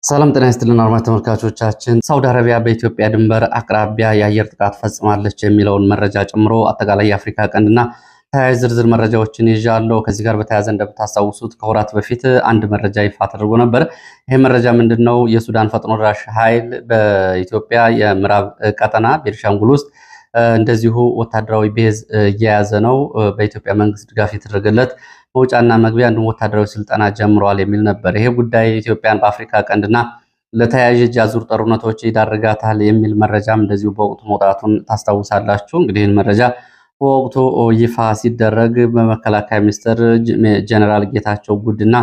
ሰላም ጤና ይስጥልን አድማጭ ተመልካቾቻችን። ሳውዲ አረቢያ በኢትዮጵያ ድንበር አቅራቢያ የአየር ጥቃት ፈጽማለች የሚለውን መረጃ ጨምሮ አጠቃላይ የአፍሪካ ቀንድና ተያያዥ ዝርዝር መረጃዎችን ይዣለሁ። ከዚህ ጋር በተያያዘ እንደምታስታውሱት ከወራት በፊት አንድ መረጃ ይፋ ተደርጎ ነበር። ይህ መረጃ ምንድነው? የሱዳን ፈጥኖ ደራሽ ኃይል በኢትዮጵያ የምዕራብ ቀጠና ቤኒሻንጉል ውስጥ እንደዚሁ ወታደራዊ ቤዝ እየያዘ ነው። በኢትዮጵያ መንግስት ድጋፍ የተደረገለት መውጫና መግቢያ እንዲሁም ወታደራዊ ስልጠና ጀምረዋል የሚል ነበር። ይሄ ጉዳይ ኢትዮጵያን በአፍሪካ ቀንድና ለተያያዥ እጅ አዙር ጦርነቶች ይዳርጋታል የሚል መረጃም እንደዚሁ በወቅቱ መውጣቱን ታስታውሳላችሁ። እንግዲህ ይህን መረጃ በወቅቱ ይፋ ሲደረግ በመከላከያ ሚኒስትር ጀነራል ጌታቸው ጉድና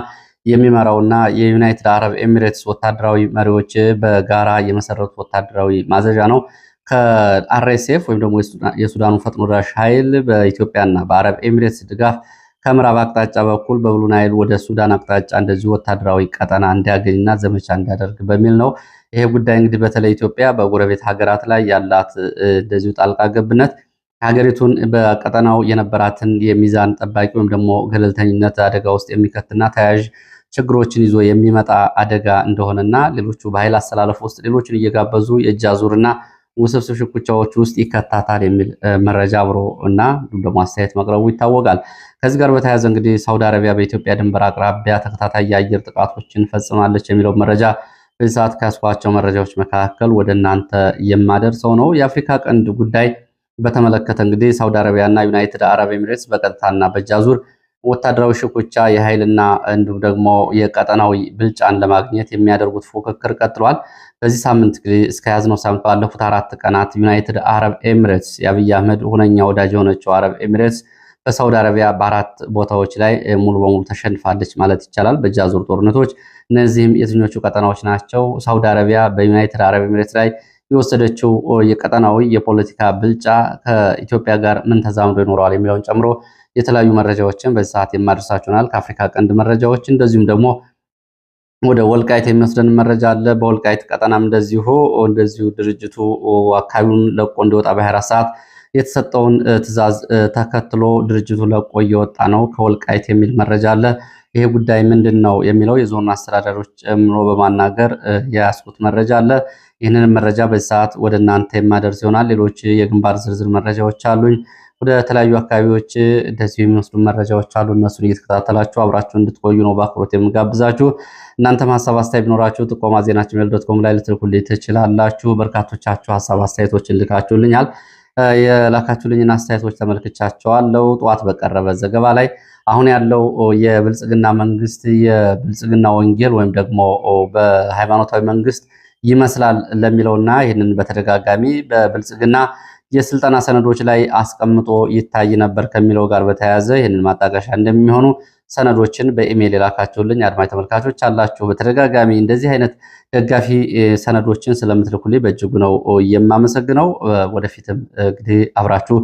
የሚመራውና የዩናይትድ አረብ ኤሚሬትስ ወታደራዊ መሪዎች በጋራ የመሰረቱት ወታደራዊ ማዘዣ ነው። ከአርኤስኤፍ ወይም ደግሞ የሱዳኑ ፈጥኖ ደራሽ ኃይል በኢትዮጵያና በአረብ ኤሚሬትስ ድጋፍ ከምዕራብ አቅጣጫ በኩል በብሉ ናይል ወደ ሱዳን አቅጣጫ እንደዚሁ ወታደራዊ ቀጠና እንዲያገኝና ዘመቻ እንዲያደርግ በሚል ነው። ይሄ ጉዳይ እንግዲህ በተለይ ኢትዮጵያ በጎረቤት ሀገራት ላይ ያላት እንደዚሁ ጣልቃ ገብነት ሀገሪቱን በቀጠናው የነበራትን የሚዛን ጠባቂ ወይም ደግሞ ገለልተኝነት አደጋ ውስጥ የሚከትና ተያያዥ ችግሮችን ይዞ የሚመጣ አደጋ እንደሆነና ሌሎቹ በኃይል አስተላለፍ ውስጥ ሌሎችን እየጋበዙ የእጅ አዙርና ውስብስብ ሽኩቻዎች ውስጥ ይከታታል የሚል መረጃ አብሮ እና ደግሞ አስተያየት መቅረቡ ይታወቃል። ከዚህ ጋር በተያያዘ እንግዲህ ሳውዲ አረቢያ በኢትዮጵያ ድንበር አቅራቢያ ተከታታይ የአየር ጥቃቶችን ፈጽማለች የሚለው መረጃ በዚህ ሰዓት ከያስኳቸው መረጃዎች መካከል ወደ እናንተ የማደርሰው ነው። የአፍሪካ ቀንድ ጉዳይ በተመለከተ እንግዲህ ሳውዲ አረቢያና ዩናይትድ አረብ ኤሚሬትስ በቀጥታና በእጅ አዙር ወታደራዊ ሽኩቻ የኃይልና እንዲሁም ደግሞ የቀጠናዊ ብልጫን ለማግኘት የሚያደርጉት ፉክክር ቀጥሏል። በዚህ ሳምንት እንግዲህ እስከ ያዝነው ሳምንት ባለፉት 4 ቀናት ዩናይትድ አረብ ኤሚሬትስ የአብይ አህመድ ሁነኛ ወዳጅ የሆነችው አረብ ኤሚሬትስ በሳውዲ አረቢያ በ4 ቦታዎች ላይ ሙሉ በሙሉ ተሸንፋለች ማለት ይቻላል በእጅ አዙር ጦርነቶች። እነዚህም የትኞቹ ቀጠናዎች ናቸው? ሳውዲ አረቢያ በዩናይትድ አረብ ኤሚሬትስ ላይ የወሰደችው የቀጠናዊ የፖለቲካ ብልጫ ከኢትዮጵያ ጋር ምን ተዛምዶ ይኖረዋል የሚለውን ጨምሮ የተለያዩ መረጃዎችን በዚህ ሰዓት የማደርሳችሁናል። ከአፍሪካ ቀንድ መረጃዎች እንደዚሁም ደግሞ ወደ ወልቃይት የሚወስደን መረጃ አለ። በወልቃይት ቀጠናም እንደዚሁ ድርጅቱ አካባቢውን ለቆ እንዲወጣ በ24 ሰዓት የተሰጠውን ትዕዛዝ ተከትሎ ድርጅቱ ለቆ እየወጣ ነው ከወልቃይት የሚል መረጃ አለ። ይሄ ጉዳይ ምንድን ነው የሚለው የዞኑ አስተዳደሮች ጨምሮ በማናገር የያዝኩት መረጃ አለ። ይህንን መረጃ በዚህ ሰዓት ወደ እናንተ የማደርስ ይሆናል። ሌሎች የግንባር ዝርዝር መረጃዎች አሉኝ። ወደ ተለያዩ አካባቢዎች እንደዚሁ የሚወስዱ መረጃዎች አሉ። እነሱን እየተከታተላችሁ አብራችሁ እንድትቆዩ ነው በአክብሮት የምጋብዛችሁ። እናንተም ሀሳብ አስተያየት ቢኖራችሁ ጥቆማ ዜናችን@gmail.com ላይ ልትልኩልኝ ትችላላችሁ። በርካቶቻችሁ ሀሳብ አስተያየቶችን ልካችሁልኛል። የላካችሁልኝን አስተያየቶች ተመልክቻቸዋለሁ። ጠዋት በቀረበ ዘገባ ላይ አሁን ያለው የብልጽግና መንግስት የብልጽግና ወንጌል ወይም ደግሞ በሃይማኖታዊ መንግስት ይመስላል ለሚለውና ይህንን በተደጋጋሚ በብልጽግና የስልጠና ሰነዶች ላይ አስቀምጦ ይታይ ነበር ከሚለው ጋር በተያያዘ ይህንን ማጣቀሻ እንደሚሆኑ ሰነዶችን በኢሜይል የላካችሁልኝ አድማጭ ተመልካቾች አላችሁ። በተደጋጋሚ እንደዚህ አይነት ደጋፊ ሰነዶችን ስለምትልኩልኝ በእጅጉ ነው የማመሰግነው። ወደፊትም እንግዲህ አብራችሁ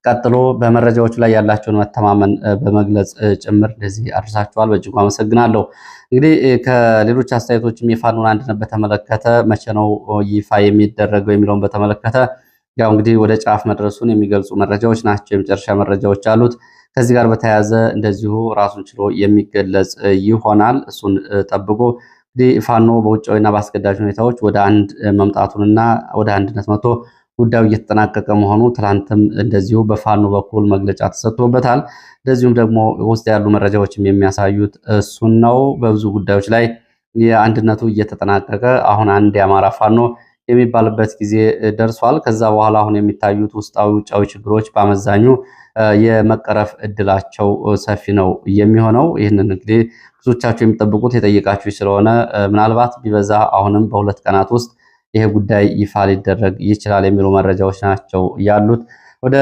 ቀጥሎ በመረጃዎቹ ላይ ያላችሁን መተማመን በመግለጽ ጭምር እንደዚህ አድርሳችኋል። በእጅጉ አመሰግናለሁ። እንግዲህ ከሌሎች አስተያየቶችም የፋኖን አንድነት በተመለከተ መቼ ነው ይፋ የሚደረገው የሚለውን በተመለከተ ያው እንግዲህ ወደ ጫፍ መድረሱን የሚገልጹ መረጃዎች ናቸው። የመጨረሻ መረጃዎች አሉት። ከዚህ ጋር በተያያዘ እንደዚሁ ራሱን ችሎ የሚገለጽ ይሆናል። እሱን ጠብቆ እንግዲህ ፋኖ በውጫዊና በአስገዳጅ ሁኔታዎች ወደ አንድ መምጣቱንና ወደ አንድነት መጥቶ ጉዳዩ እየተጠናቀቀ መሆኑ ትላንትም እንደዚሁ በፋኖ በኩል መግለጫ ተሰጥቶበታል። እንደዚሁም ደግሞ ውስጥ ያሉ መረጃዎችም የሚያሳዩት እሱን ነው። በብዙ ጉዳዮች ላይ የአንድነቱ እየተጠናቀቀ አሁን አንድ የአማራ ፋኖ የሚባልበት ጊዜ ደርሷል። ከዛ በኋላ አሁን የሚታዩት ውስጣዊ ውጫዊ ችግሮች በአመዛኙ የመቀረፍ እድላቸው ሰፊ ነው የሚሆነው። ይህንን እንግዲህ ብዙዎቻችሁ የሚጠብቁት የጠየቃችሁ ስለሆነ ምናልባት ቢበዛ አሁንም በ2 ቀናት ውስጥ ይሄ ጉዳይ ይፋ ሊደረግ ይችላል የሚሉ መረጃዎች ናቸው ያሉት። ወደ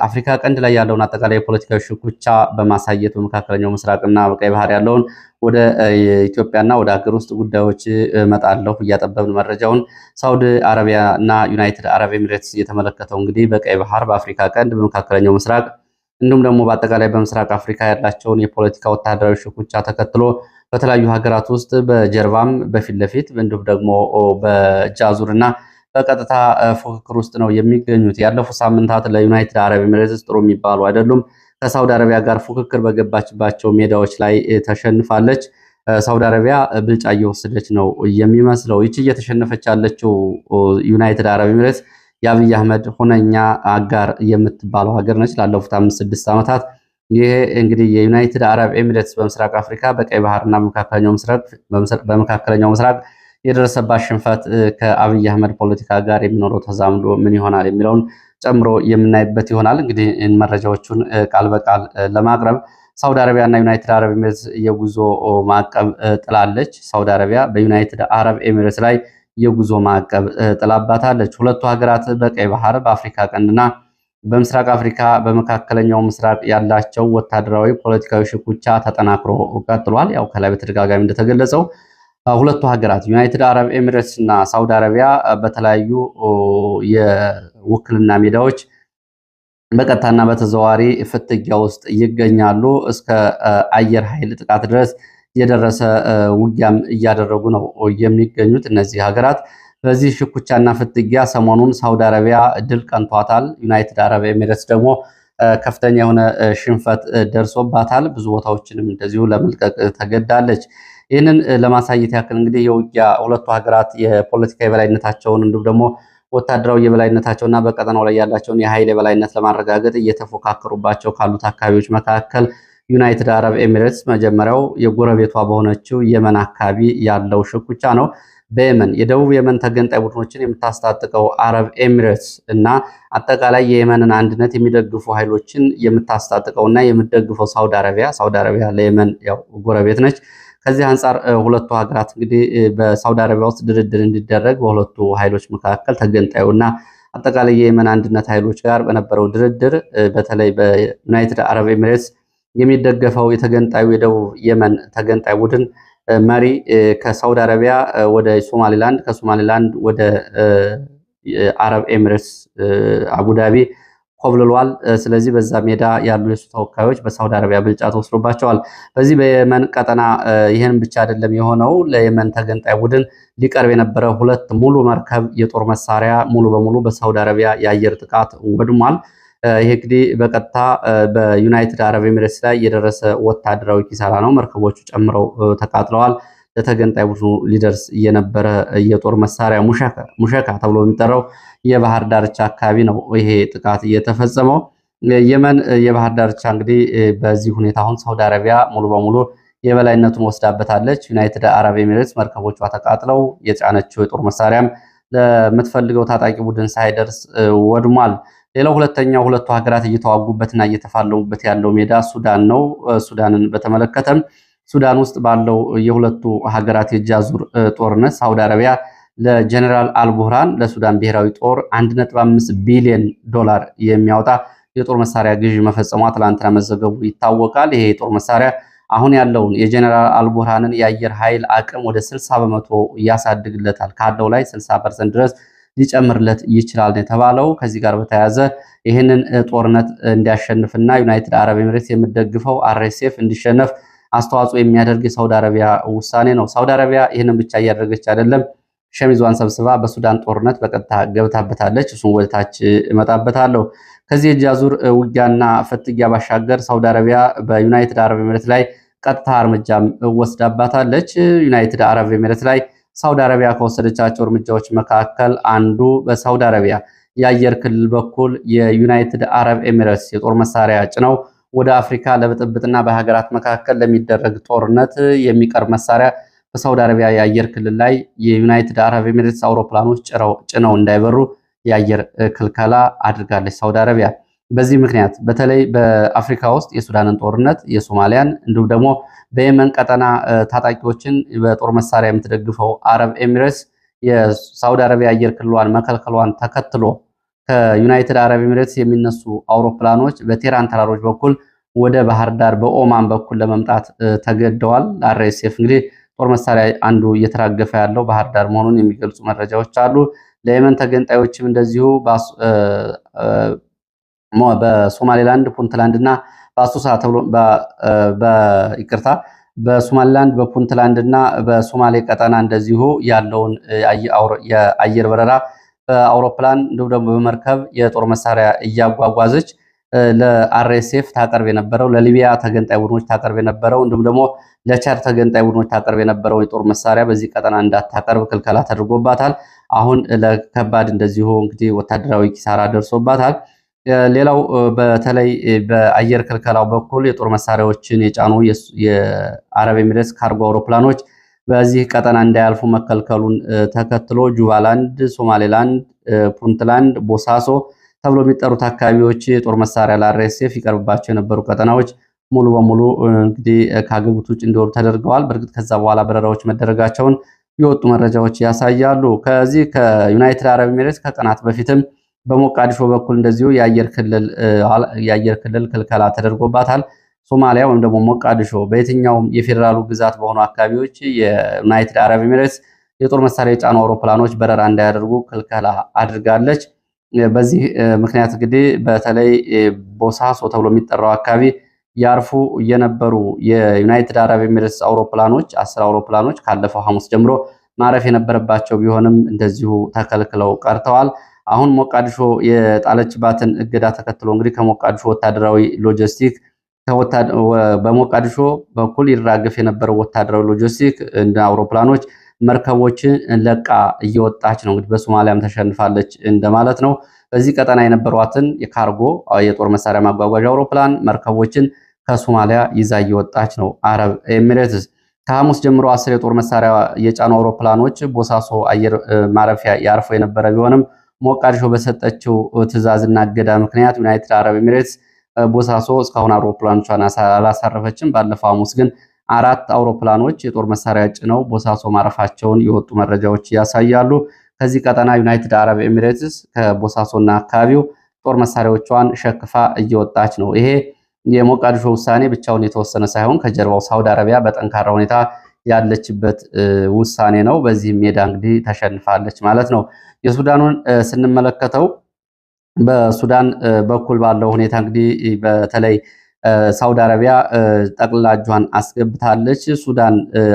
አፍሪካ ቀንድ ላይ ያለውን አጠቃላይ የፖለቲካዊ ሽኩቻ በማሳየት በመካከለኛው ምስራቅና በቀይ ባህር ያለውን ወደ ኢትዮጵያና ወደ ሀገር ውስጥ ጉዳዮች እመጣለሁ እያጠበብን መረጃውን። ሳውዲ አረቢያ እና ዩናይትድ አረብ ኤሚሬትስ እየተመለከተው እንግዲህ በቀይ ባህር፣ በአፍሪካ ቀንድ፣ በመካከለኛው ምስራቅ እንዲሁም ደግሞ በአጠቃላይ በምስራቅ አፍሪካ ያላቸውን የፖለቲካ ወታደራዊ ሽኩቻ ተከትሎ በተለያዩ ሀገራት ውስጥ በጀርባም በፊት ለፊት እንዲሁም ደግሞ በእጅ አዙርና በቀጥታ ፉክክር ውስጥ ነው የሚገኙት። ያለፉት ሳምንታት ለዩናይትድ አረብ ኤሚሬትስ ጥሩ የሚባሉ አይደሉም። ከሳውዲ አረቢያ ጋር ፉክክር በገባችባቸው ሜዳዎች ላይ ተሸንፋለች። ሳውዲ አረቢያ ብልጫ እየወሰደች ነው የሚመስለው። ይቺ እየተሸነፈች ያለችው ዩናይትድ አረብ ኤሚሬትስ የአብይ አህመድ ሁነኛ አጋር የምትባለው ሀገር ነች ላለፉት 5-6 ዓመታት። ይሄ እንግዲህ የዩናይትድ አረብ ኤሚሬትስ በምስራቅ አፍሪካ በቀይ ባህርና በመካከለኛው ምስራቅ የደረሰባት ሽንፈት ከአብይ አህመድ ፖለቲካ ጋር የሚኖረው ተዛምዶ ምን ይሆናል የሚለውን ጨምሮ የምናይበት ይሆናል። እንግዲህ መረጃዎቹን ቃል በቃል ለማቅረብ ሳውዲ አረቢያ እና ዩናይትድ አረብ ኤሚሬትስ የጉዞ ማዕቀብ ጥላለች። ሳውዲ አረቢያ በዩናይትድ አረብ ኤሚሬትስ ላይ የጉዞ ማዕቀብ ጥላባታለች። ሁለቱ ሀገራት በቀይ ባህር፣ በአፍሪካ ቀንድና በምስራቅ አፍሪካ በመካከለኛው ምስራቅ ያላቸው ወታደራዊ ፖለቲካዊ ሽኩቻ ተጠናክሮ ቀጥሏል። ያው ከላይ በተደጋጋሚ እንደተገለጸው ሁለቱ ሀገራት ዩናይትድ አረብ ኤሚሬትስ እና ሳውዲ አረቢያ በተለያዩ የውክልና ሜዳዎች በቀጥታና በተዘዋዋሪ ፍትጊያ ውስጥ ይገኛሉ። እስከ አየር ኃይል ጥቃት ድረስ የደረሰ ውጊያም እያደረጉ ነው የሚገኙት እነዚህ ሀገራት። በዚህ ሽኩቻና ፍትጊያ ሰሞኑን ሳውዲ አረቢያ ድል ቀንቷታል። ዩናይትድ አረብ ኤሚሬትስ ደግሞ ከፍተኛ የሆነ ሽንፈት ደርሶባታል። ብዙ ቦታዎችንም እንደዚሁ ለመልቀቅ ተገዳለች። ይህንን ለማሳየት ያክል እንግዲህ የውጊያ ሁለቱ ሀገራት የፖለቲካ የበላይነታቸውን እንዲሁም ደግሞ ወታደራዊ የበላይነታቸውና በቀጠናው ላይ ያላቸውን የኃይል የበላይነት ለማረጋገጥ እየተፎካከሩባቸው ካሉት አካባቢዎች መካከል ዩናይትድ አረብ ኤሚሬትስ መጀመሪያው የጎረቤቷ በሆነችው የመን አካባቢ ያለው ሽኩቻ ነው። በየመን የደቡብ የመን ተገንጣይ ቡድኖችን የምታስታጥቀው አረብ ኤሚሬትስ እና አጠቃላይ የየመንን አንድነት የሚደግፉ ኃይሎችን የምታስታጥቀውና የምትደግፈው ሳውዲ አረቢያ ለየመን ያው ጎረቤት ነች። ከዚህ አንጻር ሁለቱ ሀገራት እንግዲህ በሳውዲ አረቢያ ውስጥ ድርድር እንዲደረግ በሁለቱ ኃይሎች መካከል ተገንጣዩና አጠቃላይ የየመን አንድነት ኃይሎች ጋር በነበረው ድርድር በተለይ በዩናይትድ አረብ ኤሚሬትስ የሚደገፈው የተገንጣዩ የደቡብ የመን ተገንጣይ ቡድን መሪ ከሳውዲ አረቢያ ወደ ሶማሊላንድ፣ ከሶማሊላንድ ወደ አረብ ኤሚሬትስ አቡዳቢ ኮብልሏል። ስለዚህ በዛ ሜዳ ያሉ የሱ ተወካዮች በሳውዲ አረቢያ ብልጫ ተወስዶባቸዋል። በዚህ በየመን ቀጠና ይህን ብቻ አይደለም የሆነው። ለየመን ተገንጣይ ቡድን ሊቀርብ የነበረ ሁለት ሙሉ መርከብ የጦር መሳሪያ ሙሉ በሙሉ በሳውዲ አረቢያ የአየር ጥቃት ወድሟል። ይሄ እንግዲህ በቀጥታ በዩናይትድ አረብ ኤሚሬትስ ላይ የደረሰ ወታደራዊ ኪሳራ ነው። መርከቦቹ ጨምረው ተቃጥለዋል። ለተገንጣይ ቡድኑ ሊደርስ የነበረ የጦር መሳሪያ ሙሸካ ተብሎ የሚጠራው የባህር ዳርቻ አካባቢ ነው ይሄ ጥቃት እየተፈጸመው። የመን የባህር ዳርቻ እንግዲህ በዚህ ሁኔታ አሁን ሳውዲ አረቢያ ሙሉ በሙሉ የበላይነቱን ወስዳበታለች። ዩናይትድ አረብ ኤሚሬትስ መርከቦቿ ተቃጥለው የጫነችው የጦር መሳሪያም ለምትፈልገው ታጣቂ ቡድን ሳይደርስ ወድሟል። ሌላው ሁለተኛው ሁለቱ ሀገራት እየተዋጉበትና እየተፋለሙበት ያለው ሜዳ ሱዳን ነው። ሱዳንን በተመለከተም ሱዳን ውስጥ ባለው የሁለቱ ሀገራት የእጅ አዙር ጦርነት ሳውዲ አረቢያ ለጀነራል አልቡርሃን ለሱዳን ብሔራዊ ጦር 1.5 ቢሊዮን ዶላር የሚያወጣ የጦር መሳሪያ ግዢ መፈጸሟ ትላንትና መዘገቡ ይታወቃል። ይሄ የጦር መሳሪያ አሁን ያለውን የጀነራል አልቡርሃንን የአየር ኃይል አቅም ወደ 60 በመቶ ያሳድግለታል። ካለው ላይ 60% ድረስ ሊጨምርለት ይችላል የተባለው። ከዚህ ጋር በተያያዘ ይህንን ጦርነት እንዲያሸንፍና ዩናይትድ አረብ ኤሚሬትስ የምትደግፈው አርኤስኤፍ እንዲሸነፍ አስተዋጽኦ የሚያደርግ የሳውዲ አረቢያ ውሳኔ ነው። ሳውዲ አረቢያ ይህንን ብቻ እያደረገች አይደለም። ሸሚዟን ሰብስባ በሱዳን ጦርነት በቀጥታ ገብታበታለች። እሱን ወደታች እመጣበታለሁ። ከዚህ የእጅ አዙር ውጊያና ፍትጊያ ባሻገር ሳውዲ አረቢያ በዩናይትድ አረብ ኤሚሬትስ ላይ ቀጥታ እርምጃም ወስዳባታለች። ዩናይትድ አረብ ኤሚሬትስ ላይ ሳውዲ አረቢያ ከወሰደቻቸው እርምጃዎች መካከል አንዱ በሳውዲ አረቢያ የአየር ክልል በኩል የዩናይትድ አረብ ኤሚሬትስ የጦር መሳሪያ ጭነው ወደ አፍሪካ ለብጥብጥና በሀገራት መካከል ለሚደረግ ጦርነት የሚቀርብ መሳሪያ በሳውዲ አረቢያ የአየር ክልል ላይ የዩናይትድ አረብ ኤሚሬትስ አውሮፕላኖች ጭነው እንዳይበሩ የአየር ክልከላ አድርጋለች ሳውዲ አረቢያ። በዚህ ምክንያት በተለይ በአፍሪካ ውስጥ የሱዳንን ጦርነት፣ የሶማሊያን እንዲሁም ደግሞ በየመን ቀጠና ታጣቂዎችን በጦር መሳሪያ የምትደግፈው አረብ ኤሚሬትስ የሳውዲ አረቢያ አየር ክልሏን መከልከሏን ተከትሎ ከዩናይትድ አረብ ኤሚሬትስ የሚነሱ አውሮፕላኖች በቴራን ተራሮች በኩል ወደ ባህር ዳር በኦማን በኩል ለመምጣት ተገደዋል። አርኤስኤፍ እንግዲህ ጦር መሳሪያ አንዱ እየተራገፈ ያለው ባህር ዳር መሆኑን የሚገልጹ መረጃዎች አሉ። ለየመን ተገንጣዮችም እንደዚሁ በሶማሌላንድ ፑንትላንድ እና በአሶሳ ተብሎ በሶማሌላንድ በፑንትላንድ እና በሶማሌ ቀጠና እንደዚሁ ያለውን የአየር በረራ በአውሮፕላን እንዲሁም ደግሞ በመርከብ የጦር መሳሪያ እያጓጓዘች ለአርኤስኤፍ ታቀርብ የነበረው ለሊቢያ ተገንጣይ ቡድኖች ታቀርብ የነበረው እንዲሁም ደግሞ ለቻድ ተገንጣይ ቡድኖች ታቀርብ የነበረው የጦር መሳሪያ በዚህ ቀጠና እንዳታቀርብ ክልከላ ተደርጎባታል። አሁን ለከባድ እንደዚሁ እንግዲህ ወታደራዊ ኪሳራ ደርሶባታል። ሌላው በተለይ በአየር ክልከላው በኩል የጦር መሳሪያዎችን የጫኑ የአረብ ኤሚሬትስ ካርጎ አውሮፕላኖች በዚህ ቀጠና እንዳያልፉ መከልከሉን ተከትሎ ጁባላንድ፣ ሶማሌላንድ፣ ፑንትላንድ፣ ቦሳሶ ተብሎ የሚጠሩት አካባቢዎች የጦር መሳሪያ ለአርኤስኤፍ ይቀርብባቸው የነበሩ ቀጠናዎች ሙሉ በሙሉ እንግዲህ ከአገልግሎት ውጭ እንዲወሩ ተደርገዋል። በእርግጥ ከዛ በኋላ በረራዎች መደረጋቸውን የወጡ መረጃዎች ያሳያሉ። ከዚህ ከዩናይትድ አረብ ኤሚሬትስ ከቀናት በፊትም በሞቃዲሾ በኩል እንደዚሁ የአየር ክልል ክልከላ ተደርጎባታል። ሶማሊያ ወይም ደግሞ ሞቃዲሾ በየትኛውም የፌዴራሉ ግዛት በሆኑ አካባቢዎች የዩናይትድ አረብ ኤሚሬትስ የጦር መሳሪያ የጫኑ አውሮፕላኖች በረራ እንዳያደርጉ ክልከላ አድርጋለች። በዚህ ምክንያት እንግዲህ በተለይ ቦሳሶ ተብሎ የሚጠራው አካባቢ ያርፉ የነበሩ የዩናይትድ አረብ ኤሚሬትስ አውሮፕላኖች 10 አውሮፕላኖች ካለፈው ሐሙስ ጀምሮ ማረፍ የነበረባቸው ቢሆንም እንደዚሁ ተከልክለው ቀርተዋል። አሁን ሞቃዲሾ የጣለችባትን እገዳ ተከትሎ እንግዲህ ከሞቃዲሾ ወታደራዊ ሎጂስቲክ በሞቃዲሾ በኩል ይራገፍ የነበረው ወታደራዊ ሎጂስቲክ እንደ አውሮፕላኖች መርከቦችን ለቃ እየወጣች ነው። እንግዲህ በሶማሊያም ተሸንፋለች እንደማለት ነው። በዚህ ቀጠና የነበሯትን የካርጎ የጦር መሳሪያ ማጓጓዣ አውሮፕላን መርከቦችን ከሶማሊያ ይዛ እየወጣች ነው አረብ ኤሚሬትስ። ከሐሙስ ጀምሮ 10 የጦር መሳሪያ የጫኑ አውሮፕላኖች ቦሳሶ አየር ማረፊያ ያርፎ የነበረ ቢሆንም ሞቃዲሾ በሰጠችው ትዕዛዝና እገዳ ምክንያት ዩናይትድ አረብ ኤሚሬትስ ቦሳሶ እስካሁን አውሮፕላኖቿን አላሳረፈችም። ባለፈው ሐሙስ ግን 4 አውሮፕላኖች የጦር መሳሪያ ጭነው ቦሳሶ ማረፋቸውን የወጡ መረጃዎች ያሳያሉ። ከዚህ ቀጠና ዩናይትድ አረብ ኤሚሬትስ ከቦሳሶና አካባቢው ጦር መሳሪያዎቿን ሸክፋ እየወጣች ነው። ይሄ የሞቃዲሾ ውሳኔ ብቻውን የተወሰነ ሳይሆን ከጀርባው ሳውዲ አረቢያ በጠንካራ ሁኔታ ያለችበት ውሳኔ ነው። በዚህ ሜዳ እንግዲህ ተሸንፋለች ማለት ነው። የሱዳኑን ስንመለከተው በሱዳን በኩል ባለው ሁኔታ እንግዲህ በተለይ ሳውዲ አረቢያ ጠቅልላ እጇን አስገብታለች።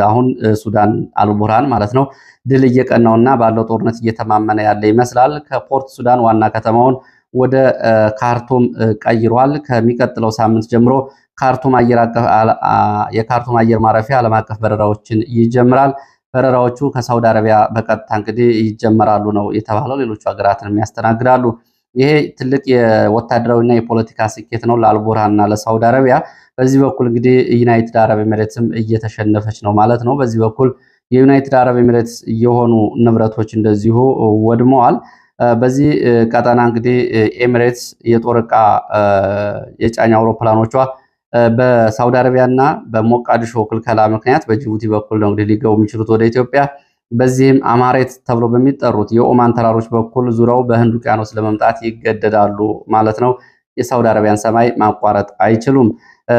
አሁን ሱዳን አልቡርሃን ማለት ነው ድል እየቀናውና ባለው ጦርነት እየተማመነ ያለ ይመስላል። ከፖርት ሱዳን ዋና ከተማውን ወደ ካርቱም ቀይሯል። ከሚቀጥለው ሳምንት ጀምሮ የካርቱም አየር ማረፊያ ዓለም አቀፍ በረራዎችን ይጀምራል። በረራዎቹ ከሳውዲ አረቢያ በቀጥታ እንግዲህ ይጀመራሉ ነው የተባለው። ሌሎቹ ሀገራትን ያስተናግዳሉ። ይሄ ትልቅ የወታደራዊና የፖለቲካ ስኬት ነው ለአልቡርሃንና ለሳውዲ አረቢያ። በዚህ በኩል እንግዲህ ዩናይትድ አረብ ኤሚሬትስም እየተሸነፈች ነው ማለት ነው። በዚህ በኩል የዩናይትድ አረብ ኤሚሬትስ የሆኑ ንብረቶች እንደዚሁ ወድመዋል። በዚህ ቀጠና እንግዲህ ኤሚሬትስ የጦር ዕቃ የጫኝ አውሮፕላኖቿ በሳውዲ አረቢያና በሞቃዲሾ ክልከላ ምክንያት በጅቡቲ በኩል ነው እንግዲህ ሊገቡ የሚችሉት ወደ ኢትዮጵያ። በዚህም አማሬት ተብሎ በሚጠሩት የኦማን ተራሮች በኩል ዙረው በህንድ ውቅያኖስ ለመምጣት ይገደዳሉ ማለት ነው። የሳውዲ አረቢያን ሰማይ ማቋረጥ አይችሉም።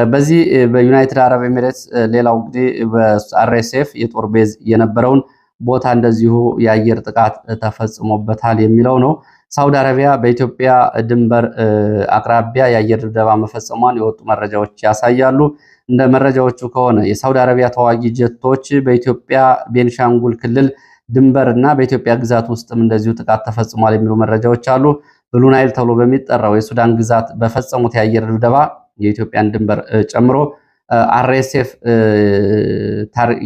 በዚህ በዩናይትድ አረብ ኤሚሬትስ ሌላው እንግዲህ በአርኤስኤፍ የጦር ቤዝ የነበረውን ቦታ እንደዚሁ የአየር ጥቃት ተፈጽሞበታል የሚለው ነው። ሳውዲ አረቢያ በኢትዮጵያ ድንበር አቅራቢያ የአየር ድብደባ መፈጸሟን የወጡ መረጃዎች ያሳያሉ። እንደ መረጃዎቹ ከሆነ የሳውዲ አረቢያ ተዋጊ ጀቶች በኢትዮጵያ ቤንሻንጉል ክልል ድንበር እና በኢትዮጵያ ግዛት ውስጥም እንደዚሁ ጥቃት ተፈጽሟል የሚሉ መረጃዎች አሉ። ብሉ ናይል ተብሎ በሚጠራው የሱዳን ግዛት በፈጸሙት የአየር ድብደባ የኢትዮጵያን ድንበር ጨምሮ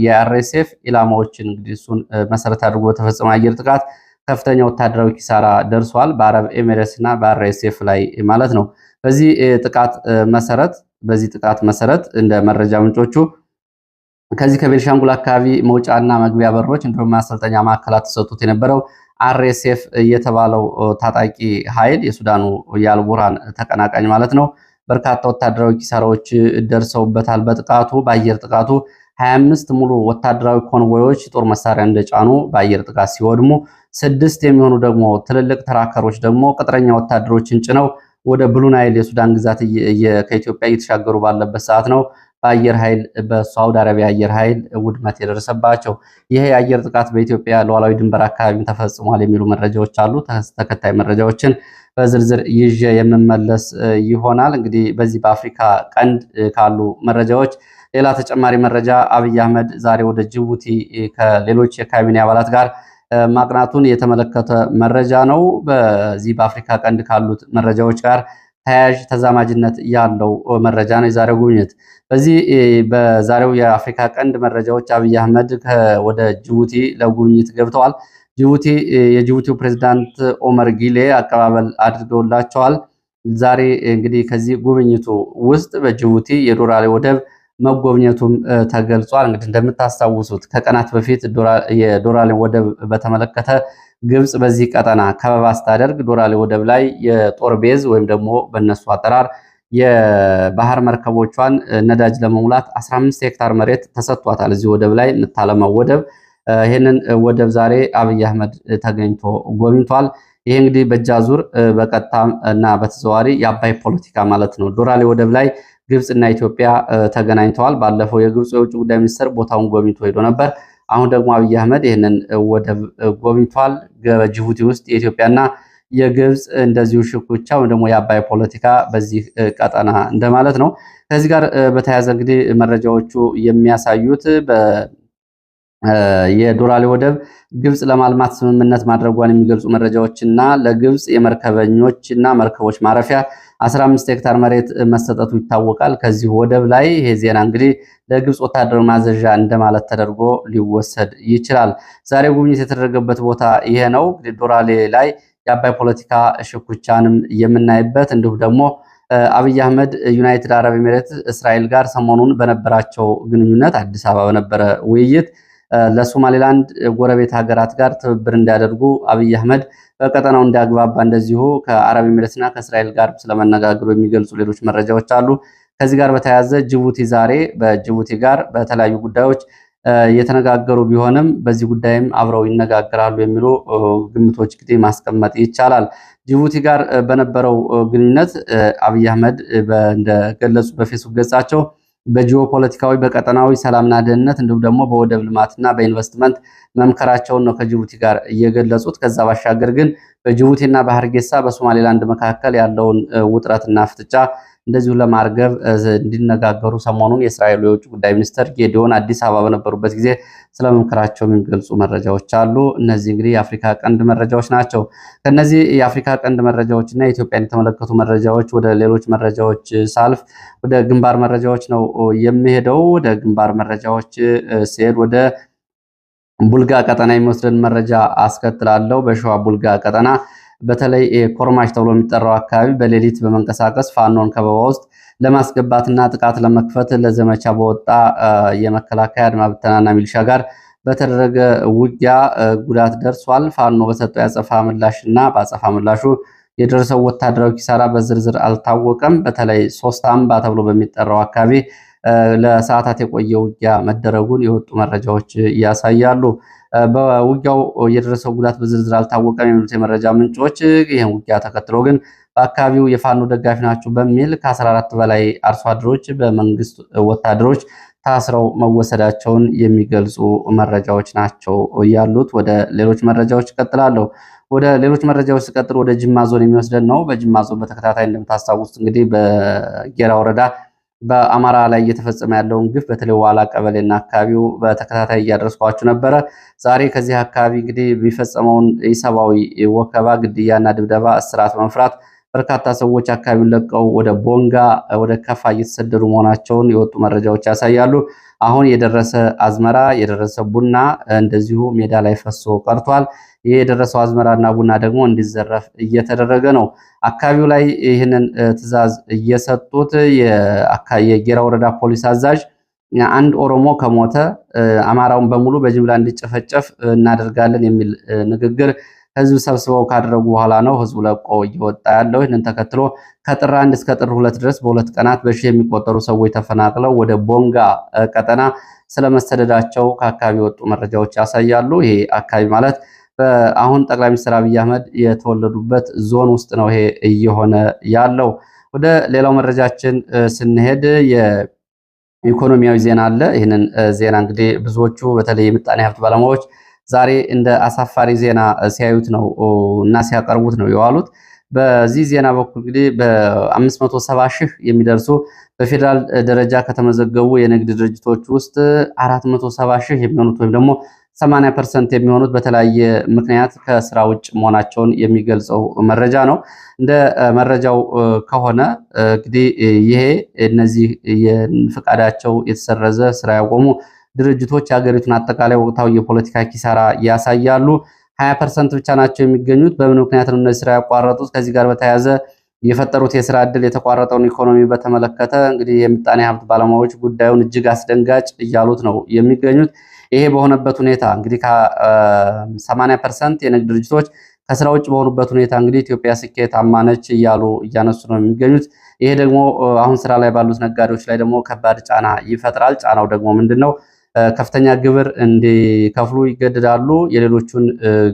የአርኤስኤፍ ኢላማዎችን እንግዲህ እሱን መሰረት አድርጎ በተፈጸመ አየር ጥቃት ከፍተኛ ወታደራዊ ኪሳራ ደርሷል፣ በአረብ ኤሚሬትስ እና በአርኤስኤፍ ላይ ማለት ነው። በዚህ ጥቃት መሰረት እንደ መረጃ ምንጮቹ ከዚህ ከቤንሻንጉል አካባቢ መውጫና መግቢያ በሮች እንዲሁም ማሰልጠኛ ማዕከላት ተሰጥቶት የነበረው አርኤስኤፍ የተባለው ታጣቂ ኃይል የሱዳኑ የአልቡርሃን ተቀናቃኝ ማለት ነው በርካታ ወታደራዊ ኪሳራዎች ደርሰውበታል። በአየር ጥቃቱ 25 ሙሉ ወታደራዊ ኮንቮዮች ጦር መሳሪያ እንደጫኑ በአየር ጥቃት ሲወድሙ 6 የሚሆኑ ደግሞ ትልልቅ ትራከሮች ደግሞ ቅጥረኛ ወታደሮችን ጭነው ወደ ብሉ ናይል የሱዳን ግዛት ከኢትዮጵያ እየተሻገሩ ባለበት ሰዓት ነው በአየር ኃይል በሳውዲ አረቢያ አየር ኃይል ውድመት የደረሰባቸው። ይሄ የአየር ጥቃት በኢትዮጵያ ሉዓላዊ ድንበር አካባቢ ተፈጽሟል የሚሉ መረጃዎች አሉ። ተከታይ መረጃዎችን በዝርዝር ይዤ የምመለስ ይሆናል። እንግዲህ በዚህ በአፍሪካ ቀንድ ካሉ መረጃዎች ሌላ ተጨማሪ መረጃ አብይ አህመድ ዛሬ ወደ ጅቡቲ ከሌሎች የካቢኔ አባላት ጋር ማቅናቱን የተመለከተ መረጃ ነው። በዚህ በአፍሪካ ቀንድ ካሉት መረጃዎች ጋር ተያያዥ ተዛማጅነት ያለው መረጃ ነው የዛሬው ጉብኝት። በዛሬው የአፍሪካ ቀንድ መረጃዎች አብይ አህመድ ወደ ጅቡቲ ለጉብኝት ገብተዋል። የጅቡቲው ፕሬዝዳንት ኦመር ጊሌ አቀባበል አድርገውላቸዋል። ዛሬ እንግዲህ ከዚህ ጉብኝቱ ውስጥ በጅቡቲ የዶራሌ ወደብ መጎብኘቱም ተገልጿል። እንግዲህ እንደምታስታውሱት ከቀናት በፊት የዶራሌ ወደብ በተመለከተ ግብጽ በዚህ ቀጠና ከበባ ስታደርግ ዶራሌ ወደብ ላይ የጦር ቤዝ ወይም ደግሞ በእነሱ አጠራር የባህር መርከቦቿን ነዳጅ ለመሙላት 15 ሄክታር መሬት ተሰጥቷታል። እዚህ ወደብ ላይ የምታለማው ወደብ ይህንን ወደብ ዛሬ አብይ አህመድ ተገኝቶ ጎብኝቷል። ይሄ እንግዲህ በእጅ አዙር በቀጥታ እና በተዘዋዋሪ የአባይ ፖለቲካ ማለት ነው። ዶራሌ ወደብ ላይ ግብፅና ኢትዮጵያ ተገናኝተዋል። ባለፈው የግብፁ የውጭ ጉዳይ ሚኒስትር ቦታውን ጎብኝቶ ሄዶ ነበር። አሁን ደግሞ አብይ አህመድ ይህንን ወደብ ጎብኝቷል። በጅቡቲ ውስጥ የኢትዮጵያና የግብፅ እንደዚሁ ሽኩቻ ወይም ደግሞ የአባይ ፖለቲካ በዚህ ቀጠና እንደማለት ነው። ከዚህ ጋር በተያያዘ እንግዲህ መረጃዎቹ የሚያሳዩት የዶራሌ ወደብ ግብፅ ለማልማት ስምምነት ማድረጓን የሚገልጹ መረጃዎችና ለግብፅ የመርከበኞችና መርከቦች ማረፊያ 15 ሄክታር መሬት መሰጠቱ ይታወቃል። ከዚህ ወደብ ላይ ይሄ ዜና እንግዲህ ለግብፅ ወታደራዊ ማዘዣ እንደማለት ተደርጎ ሊወሰድ ይችላል። ዛሬ ጉብኝት የተደረገበት ቦታ ይሄ ነው። እንግዲህ ዶራሌ ላይ የአባይ ፖለቲካ ሽኩቻንም የምናይበት እንዲሁም ደግሞ አብይ አህመድ ዩናይትድ አረብ ኤሚሬት እስራኤል ጋር ሰሞኑን በነበራቸው ግንኙነት አዲስ አበባ በነበረ ውይይት ለሶማሌላንድ ጎረቤት ሀገራት ጋር ትብብር እንዲያደርጉ አብይ አህመድ በቀጠናው እንዲያግባባ እንደዚሁ ከአረብ ኤሚሬትና ከእስራኤል ጋር ስለመነጋገሩ የሚገልጹ ሌሎች መረጃዎች አሉ። ከዚህ ጋር በተያያዘ ጅቡቲ ዛሬ በጅቡቲ ጋር በተለያዩ ጉዳዮች የተነጋገሩ ቢሆንም በዚህ ጉዳይም አብረው ይነጋገራሉ የሚሉ ግምቶች እንግዲህ ማስቀመጥ ይቻላል። ጅቡቲ ጋር በነበረው ግንኙነት አብይ አህመድ እንደገለጹ በፌስቡክ ገጻቸው በጂኦፖለቲካዊ በቀጠናዊ ሰላምና ደህንነት እንዲሁም ደግሞ በወደብ ልማትና በኢንቨስትመንት መምከራቸውን ነው ከጅቡቲ ጋር እየገለጹት። ከዛ ባሻገር ግን በጅቡቲና በሀርጌሳ በሶማሌላንድ መካከል ያለውን ውጥረትና ፍጥጫ እንደዚሁ ለማርገብ እንዲነጋገሩ ሰሞኑን የእስራኤሉ የውጭ ጉዳይ ሚኒስትር ጌዲዮን አዲስ አበባ በነበሩበት ጊዜ ስለመምከራቸው የሚገልጹ መረጃዎች አሉ። እነዚህ እንግዲህ የአፍሪካ ቀንድ መረጃዎች ናቸው። ከነዚህ የአፍሪካ ቀንድ መረጃዎች እና ኢትዮጵያን የተመለከቱ መረጃዎች ወደ ሌሎች መረጃዎች ሳልፍ ወደ ግንባር መረጃዎች ነው የሚሄደው። ወደ ግንባር መረጃዎች ሲሄድ ወደ ቡልጋ ቀጠና የሚወስደን መረጃ አስከትላለሁ። በሸዋ ቡልጋ ቀጠና በተለይ ኮርማሽ ተብሎ የሚጠራው አካባቢ በሌሊት በመንቀሳቀስ ፋኖን ከበባ ውስጥ ለማስገባትና ጥቃት ለመክፈት ለዘመቻ በወጣ የመከላከያ አድማ ብተናና ሚሊሻ ጋር በተደረገ ውጊያ ጉዳት ደርሷል። ፋኖ በሰጠው ያጸፋ ምላሽና በአጸፋ ምላሹ የደረሰው ወታደራዊ ኪሳራ በዝርዝር አልታወቀም። በተለይ ሶስት አምባ ተብሎ በሚጠራው አካባቢ ለሰዓታት የቆየ ውጊያ መደረጉን የወጡ መረጃዎች ያሳያሉ። በውጊያው የደረሰው ጉዳት በዝርዝር አልታወቀም የሚሉት የመረጃ ምንጮች ይህን ውጊያ ተከትሎ ግን በአካባቢው የፋኖ ደጋፊ ናቸው በሚል ከ14 በላይ አርሶ አደሮች በመንግስት ወታደሮች ታስረው መወሰዳቸውን የሚገልጹ መረጃዎች ናቸው ያሉት። ወደ ሌሎች መረጃዎች እቀጥላለሁ። ወደ ሌሎች መረጃዎች ሲቀጥል ወደ ጅማ ዞን የሚወስደን ነው። በጅማ ዞን በተከታታይ እንደምታስታውሱት እንግዲህ በጌራ ወረዳ በአማራ ላይ እየተፈጸመ ያለውን ግፍ በተለይ ዋላ ቀበሌና አካባቢው በተከታታይ እያደረስኳችሁ ነበረ። ዛሬ ከዚህ አካባቢ እንግዲህ የሚፈጸመውን ኢሰብአዊ ወከባ፣ ግድያና ድብደባ፣ እስራት በመፍራት በርካታ ሰዎች አካባቢውን ለቀው ወደ ቦንጋ ወደ ከፋ እየተሰደዱ መሆናቸውን የወጡ መረጃዎች ያሳያሉ። አሁን የደረሰ አዝመራ የደረሰ ቡና እንደዚሁ ሜዳ ላይ ፈሶ ቀርቷል። ይህ የደረሰው አዝመራና ቡና ደግሞ እንዲዘረፍ እየተደረገ ነው። አካባቢው ላይ ይህንን ትዕዛዝ እየሰጡት የጌራ ወረዳ ፖሊስ አዛዥ አንድ ኦሮሞ ከሞተ አማራውን በሙሉ በጅምላ እንዲጨፈጨፍ እናደርጋለን የሚል ንግግር ህዝብ ሰብስበው ካደረጉ በኋላ ነው ህዝቡ ለቆ እየወጣ ያለው። ይህንን ተከትሎ ከጥር 1 እስከ ጥር 2 ድረስ በሁለት ቀናት በሺህ የሚቆጠሩ ሰዎች ተፈናቅለው ወደ ቦንጋ ቀጠና ስለመሰደዳቸው ከአካባቢ የወጡ መረጃዎች ያሳያሉ። ይሄ አካባቢ ማለት አሁን ጠቅላይ ሚኒስትር አብይ አህመድ የተወለዱበት ዞን ውስጥ ነው ይሄ እየሆነ ያለው። ወደ ሌላው መረጃችን ስንሄድ የኢኮኖሚያዊ ዜና አለ። ይህንን ዜና እንግዲህ ብዙዎቹ በተለይ የምጣኔ ሀብት ባለሙያዎች ዛሬ እንደ አሳፋሪ ዜና ሲያዩት ነው እና ሲያቀርቡት ነው የዋሉት። በዚህ ዜና በኩል እንግዲህ በ570 ሺህ የሚደርሱ በፌዴራል ደረጃ ከተመዘገቡ የንግድ ድርጅቶች ውስጥ 470 ሺህ የሚሆኑት ወይም ደግሞ 80% የሚሆኑት በተለያየ ምክንያት ከስራ ውጭ መሆናቸውን የሚገልጸው መረጃ ነው። እንደ መረጃው ከሆነ እንግዲህ ይሄ እነዚህ ፍቃዳቸው የተሰረዘ ስራ ያቆሙ ድርጅቶች የሀገሪቱን አጠቃላይ ወቅታዊ የፖለቲካ ኪሳራ ያሳያሉ። 20% ብቻ ናቸው የሚገኙት። በምን ምክንያት ነው እነዚህ ስራ ያቋረጡት? ከዚህ ጋር በተያያዘ የፈጠሩት የስራ ዕድል የተቋረጠውን ኢኮኖሚ በተመለከተ እንግዲህ የምጣኔ ሀብት ባለሙያዎች ጉዳዩን እጅግ አስደንጋጭ እያሉት ነው የሚገኙት። ይሄ በሆነበት ሁኔታ እንግዲህ ከ80% የንግድ ድርጅቶች ከስራ ውጭ በሆኑበት ሁኔታ እንግዲህ ኢትዮጵያ ስኬታማ ነች እያሉ እያነሱ ነው የሚገኙት። ይሄ ደግሞ አሁን ስራ ላይ ባሉት ነጋዴዎች ላይ ደግሞ ከባድ ጫና ይፈጥራል። ጫናው ደግሞ ምንድነው? ከፍተኛ ግብር እንዲከፍሉ ይገደዳሉ። የሌሎቹን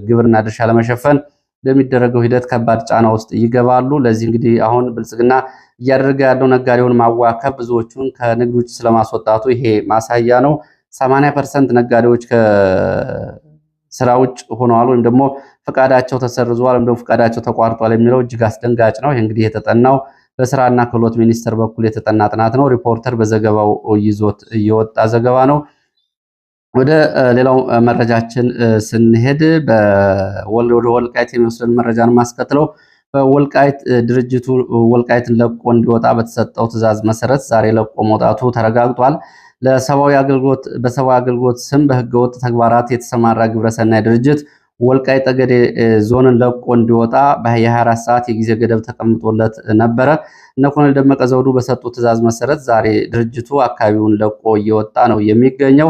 ግብርና ድርሻ ለመሸፈን በሚደረገው ሂደት ከባድ ጫና ውስጥ ይገባሉ። ለዚህ እንግዲህ አሁን ብልጽግና እያደረገ ያለው ነጋዴውን ማዋከብ፣ ብዙዎቹን ከንግድ ውጭ ስለማስወጣቱ ይሄ ማሳያ ነው። 80% ነጋዴዎች ከስራ ውጭ ሆነዋል ወይም ደግሞ ፈቃዳቸው ተሰርዟል ወይም ደግሞ ፈቃዳቸው ተቋርጧል የሚለው እጅግ አስደንጋጭ ነው። ይህ እንግዲህ የተጠናው በስራና ክህሎት ሚኒስቴር በኩል የተጠና ጥናት ነው። ሪፖርተር በዘገባው ይዞት የወጣ ዘገባ ነው። ሌላው መረጃችን ስንሄድ ወደ ወልቃይት የሚወስደን መረጃን ማስከትለው በወልቃይት ድርጅቱ ወልቃይትን ለቆ እንዲወጣ በተሰጠው ትዕዛዝ መሰረት ዛሬ ለቆ መውጣቱ ተረጋግጧል። በሰብአዊ አገልግሎት ስም በህገወጥ ተግባራት የተሰማራ ግብረሰናይ ድርጅት ወልቃይት ጠገዴ ዞንን ለቆ እንዲወጣ በ24 ሰዓት የጊዜ ገደብ ተቀምጦለት ነበረ። እነ ኮሎኔል ደመቀ ዘውዱ በሰጡት ትዕዛዝ መሰረት ዛሬ ድርጅቱ አካባቢውን ለቆ እየወጣ ነው የሚገኘው።